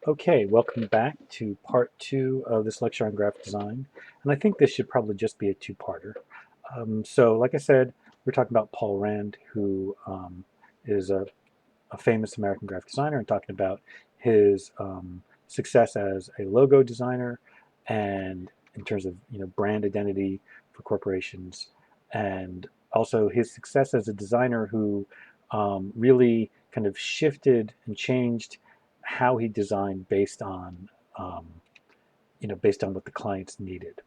Okay, welcome back to part two of this lecture on graphic design. And I think this should probably just be a two-parter. So like I said, we're talking about Paul Rand, who is a famous American graphic designer, and talking about his success as a logo designer and in terms of brand identity for corporations, and also his success as a designer who really kind of shifted and changed how he designed um, based on what the clients needed.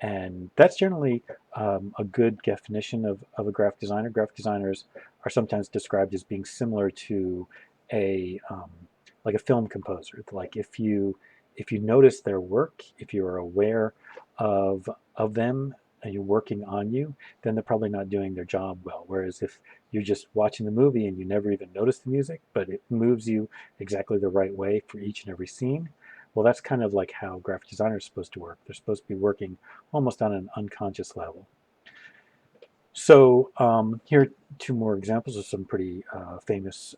And that's generally a good definition of a graphic designer. Graphic designers are sometimes described as being similar to a like a film composer. Like if you notice their work, if you are aware of them and you're working on you, then they're probably not doing their job well. Whereas if you're just watching the movie and you never even notice the music, but it moves you exactly the right way for each and every scene, well, that's kind of like how graphic designers are supposed to work. They're supposed to be working almost on an unconscious level. So here are two more examples of some pretty famous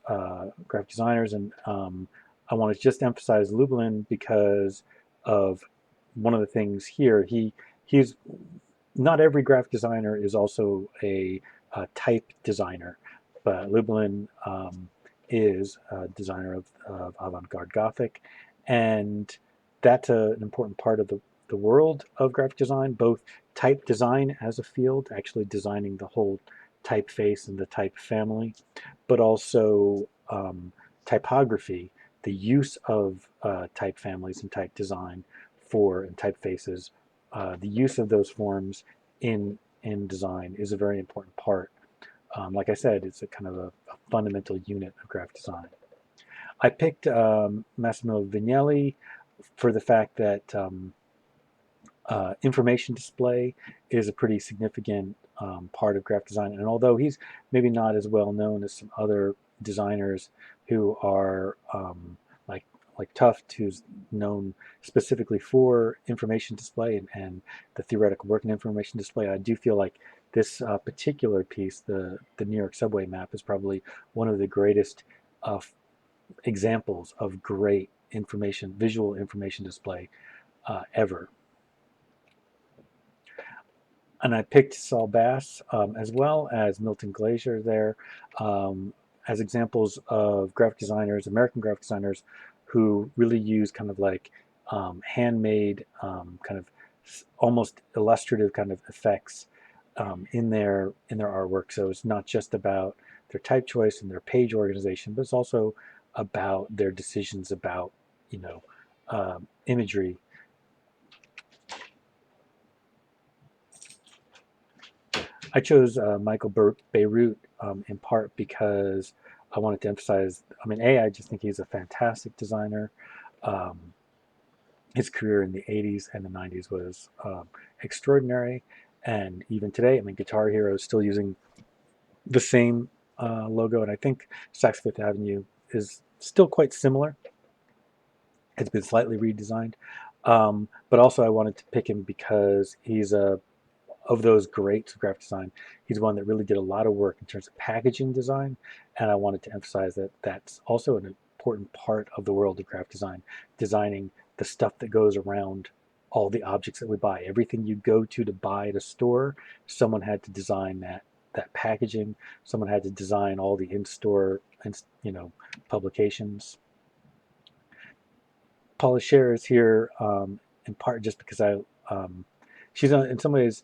graphic designers, and I want to just emphasize Lublin because of one of the things here. He's not every graphic designer is also a type designer, but Lublin is a designer of avant-garde Gothic, and that's an important part of the world of graphic design, both type design as a field, actually designing the whole typeface and the type family, but also typography, the use of type families and type design and typefaces, the use of those forms in design is a very important part. Like I said, it's a kind of a fundamental unit of graphic design. I picked Massimo Vignelli for the fact that information display is a pretty significant part of graphic design. And although he's maybe not as well known as some other designers who are like Tufte, who's known specifically for information display and the theoretical work in information display, I do feel like this particular piece, the New York subway map, is probably one of the greatest uh, examples of great visual information display ever. And I picked Saul Bass as well as Milton Glaser there um, as examples of graphic designers, American graphic designers, who really use kind of like handmade, kind of almost illustrative kind of effects in their artwork. So it's not just about their type choice and their page organization, but it's also about their decisions about imagery. I chose Michael Beirut in part because I wanted to emphasize. I mean, I just think he's a fantastic designer. Um, his career in the '80s and the '90s was extraordinary, and even today, I mean, Guitar Hero is still using the same logo, and I think Saks Fifth Avenue is still quite similar. It's been slightly redesigned, but also I wanted to pick him because he's a of those greats of graphic design, he's one that really did a lot of work in terms of packaging design. And I wanted to emphasize that that's also an important part of the world of graphic design, designing the stuff that goes around all the objects that we buy. Everything you go to buy at a store, someone had to design that packaging. Someone had to design all the in-store publications. Paula Scher is here in part just because she's in some ways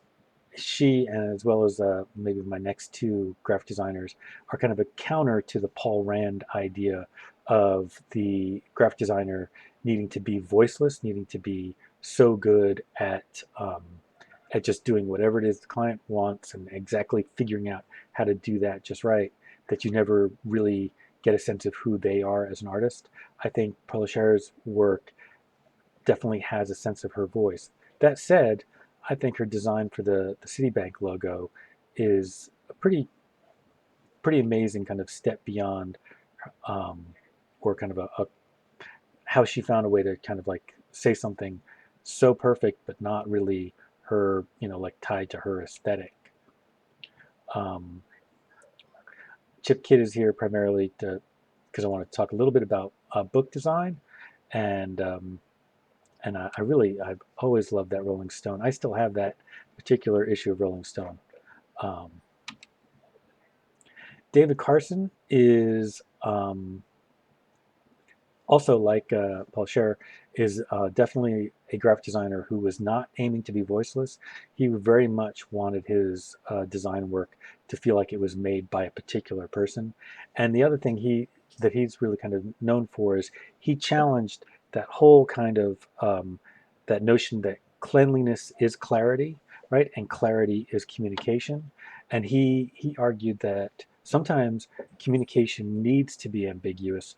she and as well as maybe my next two graphic designers are kind of a counter to the Paul Rand idea of the graphic designer needing to be voiceless, needing to be so good at just doing whatever it is the client wants and exactly figuring out how to do that just right, that you never really get a sense of who they are as an artist. I think Paula Scher's work definitely has a sense of her voice. That said, I think her design for the Citibank logo is a pretty amazing kind of step beyond, um, or kind of how she found a way to kind of like say something so perfect, but not really her, like tied to her aesthetic. Um, Chip Kidd is here primarily because I want to talk a little bit about book design, And I've always loved that Rolling Stone. I still have that particular issue of Rolling Stone. Um, David Carson is also, like Paul Scherer, is definitely a graphic designer who was not aiming to be voiceless. He very much wanted his design work to feel like it was made by a particular person. And the other thing he's really kind of known for is he challenged that whole kind of that notion that cleanliness is clarity, right? And clarity is communication. And he argued that sometimes communication needs to be ambiguous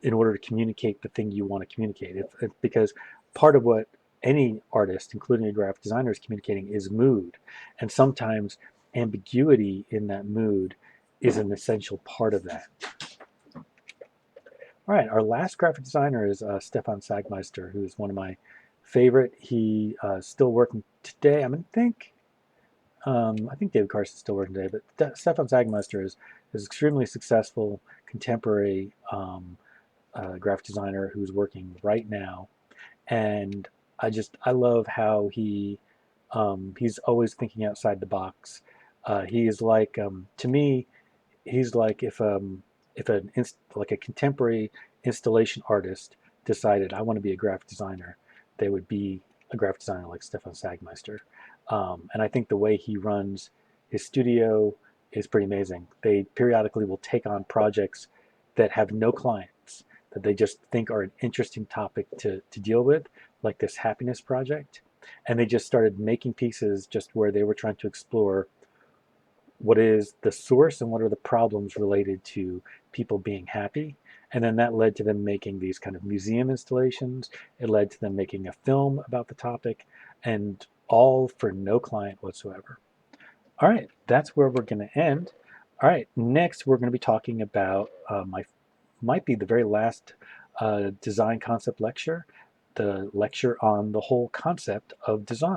in order to communicate the thing you want to communicate. Because part of what any artist, including a graphic designer, is communicating is mood. And sometimes ambiguity in that mood is an essential part of that. All right, our last graphic designer is Stefan Sagmeister, who is one of my favorite. He is still working today. I think David Carson's still working today, but Stefan Sagmeister is extremely successful contemporary graphic designer who's working right now, and I love how he's always thinking outside the box. He is like to me, he's like if like a contemporary installation artist decided I want to be a graphic designer, they would be a graphic designer like Stefan Sagmeister. And I think the way he runs his studio is pretty amazing. They periodically will take on projects that have no clients, that they just think are an interesting topic to deal with, like this happiness project. And they just started making pieces just where they were trying to explore what is the source and what are the problems related to people being happy. And then that led to them making these kind of museum installations. It led to them making a film about the topic, and all for no client whatsoever. All right, that's where we're going to end. All right, next we're going to be talking about my might be the very last design concept lecture, the lecture on the whole concept of design.